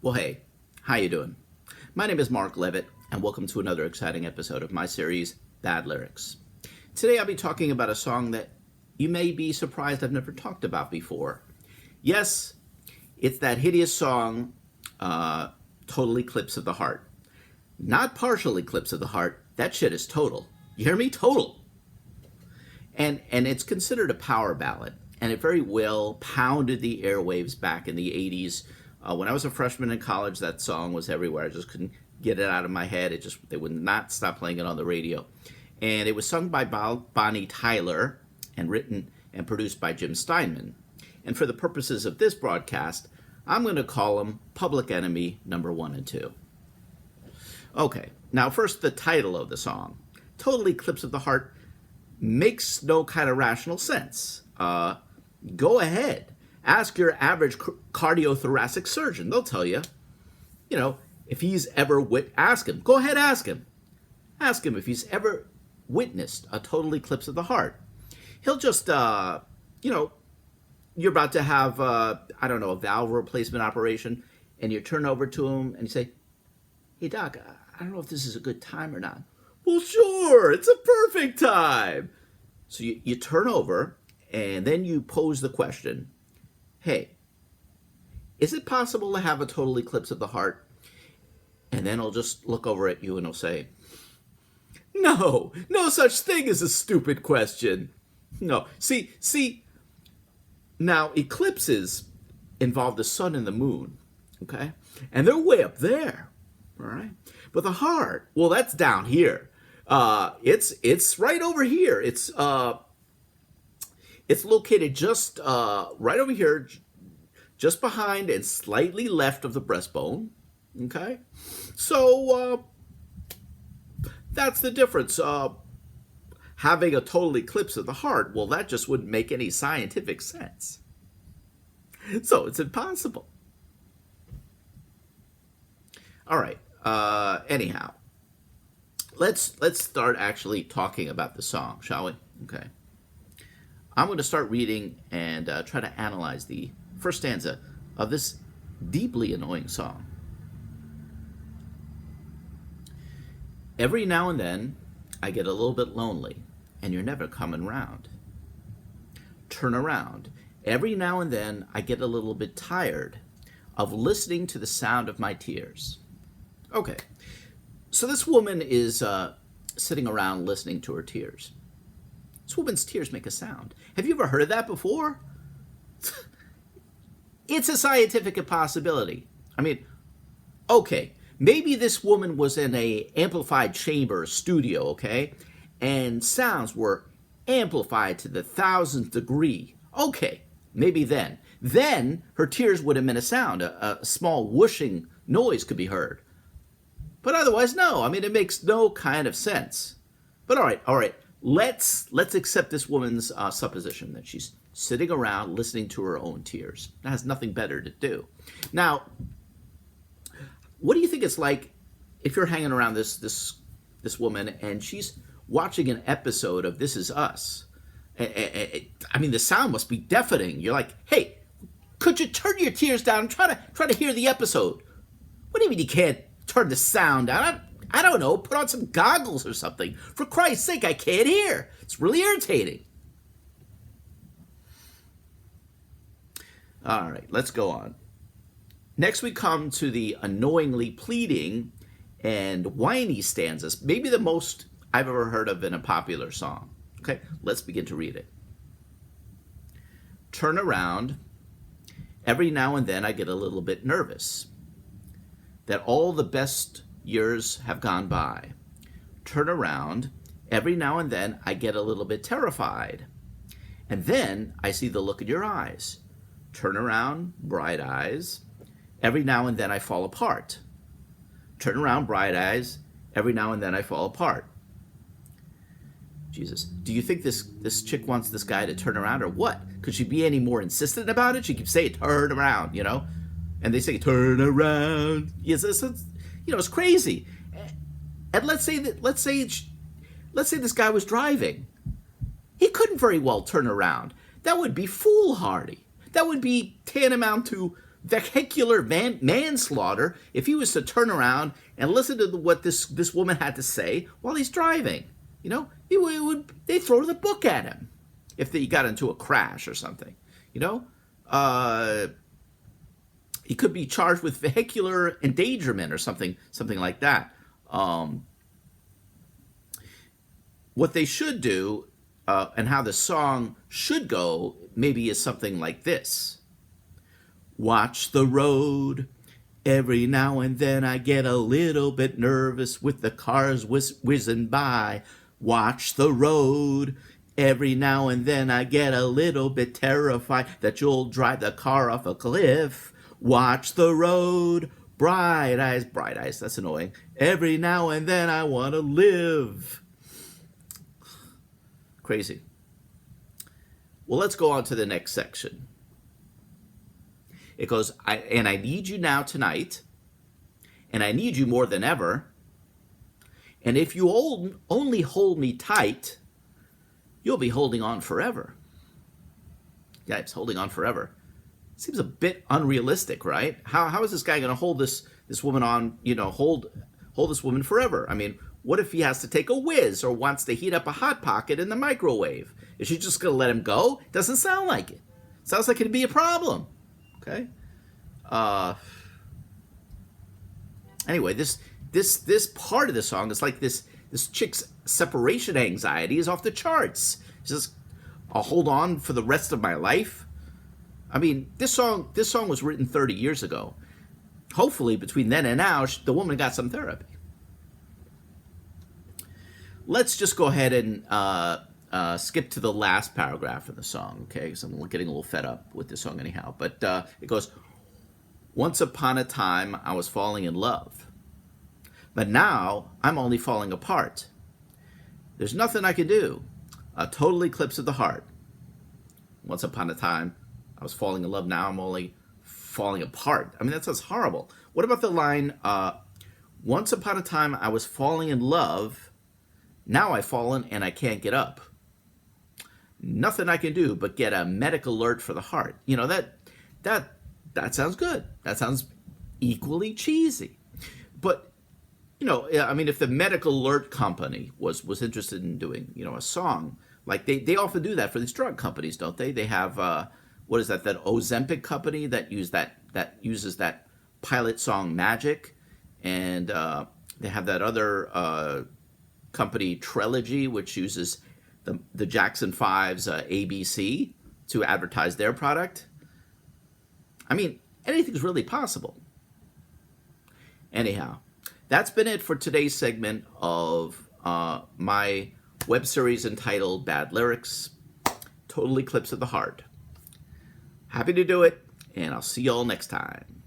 Well, hey, how you doing? My name is Mark Levitt, and welcome to another exciting episode of my series, Bad Lyrics. Today I'll be talking about a song that you may be surprised I've never talked about before. Yes, it's that hideous song, Total Eclipse of the Heart. Not partial eclipse of the heart, that shit is total. You hear me? Total. And it's considered a power ballad, and it very well pounded the airwaves back in the 80s. When I was a freshman in college, that song was everywhere. I just couldn't get it out of my head. They would not stop playing it on the radio. And it was sung by Bonnie Tyler and written and produced by Jim Steinman. And for the purposes of this broadcast, I'm going to call them Public Enemy number 1 and 2. Okay, now first the title of the song. Total Eclipse of the Heart makes no kind of rational sense. Go ahead. Ask your average cardiothoracic surgeon. They'll tell you, if he's ever ask him. Go ahead, ask him. Ask him if he's ever witnessed a total eclipse of the heart. He'll just, you're about to have, a valve replacement operation, and you turn over to him and you say, "Hey, Doc, I don't know if this is a good time or not." "Well, sure, it's a perfect time." So you turn over, and then you pose the question, "Hey, is it possible to have a total eclipse of the heart?" And then he'll just look over at you and he'll say, "No such thing as a stupid question. No, see, now eclipses involve the sun and the moon, okay? And they're way up there, all right? But the heart, well, that's down here. It's right over here. It's located just right over here, just behind and slightly left of the breastbone. Okay, so that's the difference. Having a total eclipse of the heart, well, that just wouldn't make any scientific sense. So it's impossible. All right. Anyhow, let's start actually talking about the song, shall we? Okay. I'm going to start reading and try to analyze the first stanza of this deeply annoying song. Every now and then, I get a little bit lonely, and you're never coming round. Turn around. Every now and then, I get a little bit tired of listening to the sound of my tears. Okay, so this woman is sitting around listening to her tears. This woman's tears make a sound. Have you ever heard of that before? It's a scientific impossibility. I mean, okay, maybe this woman was in a amplified chamber studio, okay? And sounds were amplified to the 1000th degree. Okay, maybe then. Then her tears would have been a sound. A small whooshing noise could be heard. But otherwise, no. I mean, it makes no kind of sense. But all right. Let's accept this woman's supposition that she's sitting around listening to her own tears. That has nothing better to do. Now, what do you think it's like if you're hanging around this woman and she's watching an episode of This Is Us? I mean, the sound must be deafening. You're like, "Hey, could you turn your tears down and try to hear the episode?" What do you mean you can't turn the sound down? I don't know, put on some goggles or something. For Christ's sake, I can't hear. It's really irritating. All right, let's go on. Next we come to the annoyingly pleading and whiny stanzas, maybe the most I've ever heard of in a popular song. Okay, let's begin to read it. Turn around. Every now and then I get a little bit nervous that all the best years have gone by. Turn around. Every now and then I get a little bit terrified. And then I see the look in your eyes. Turn around, bright eyes. Every now and then I fall apart. Turn around, bright eyes. Every now and then I fall apart. Jesus, do you think this chick wants this guy to turn around or what? Could she be any more insistent about it? She keeps saying, "Turn around," And they say, "Turn around." Yes, it's crazy. And let's say this guy was driving. He couldn't very well turn around. That would be foolhardy. That would be tantamount to vehicular manslaughter if he was to turn around and listen to what this woman had to say while he's driving. You know, they'd throw the book at him if he got into a crash or something. You know, he could be charged with vehicular endangerment or something like that. What they should do, and how the song should go, maybe is something like this. Watch the road. Every now and then I get a little bit nervous with the cars whizzing by. Watch the road. Every now and then I get a little bit terrified that you'll drive the car off a cliff. Watch the road. Bright eyes, that's annoying. Every now and then I want to live. Crazy. Well, let's go on to the next section. It goes, and I need you now tonight, and I need you more than ever, and if you only hold me tight, you'll be holding on forever. Yeah, it's holding on forever. Seems a bit unrealistic, right? How is this guy going to hold this woman on, hold this woman forever? I mean, what if he has to take a whiz or wants to heat up a Hot Pocket in the microwave? Is she just going to let him go? Doesn't sound like it. Sounds like it'd be a problem. Okay. Anyway, this part of the song is like this chick's separation anxiety is off the charts. It's just, I'll hold on for the rest of my life. I mean, this song was written 30 years ago. Hopefully, between then and now, the woman got some therapy. Let's just go ahead and skip to the last paragraph of the song, okay? Because I'm getting a little fed up with this song anyhow. But it goes, once upon a time, I was falling in love. But now, I'm only falling apart. There's nothing I can do. A total eclipse of the heart. Once upon a time, I was falling in love. Now I'm only falling apart. I mean, that sounds horrible. What about the line, once upon a time, I was falling in love. Now I've fallen and I can't get up. Nothing I can do but get a medical alert for the heart. You know, that sounds good. That sounds equally cheesy. But, I mean, if the medical alert company was interested in doing, a song, like they often do that for these drug companies, don't they? They have, what is that Ozempic company that uses that pilot song Magic. And they have that other company Trilogy, which uses the Jackson 5's ABC to advertise their product. I mean, anything's really possible. Anyhow, that's been it for today's segment of my web series entitled Bad Lyrics, Total Eclipse of the Heart. Happy to do it, and I'll see you all next time.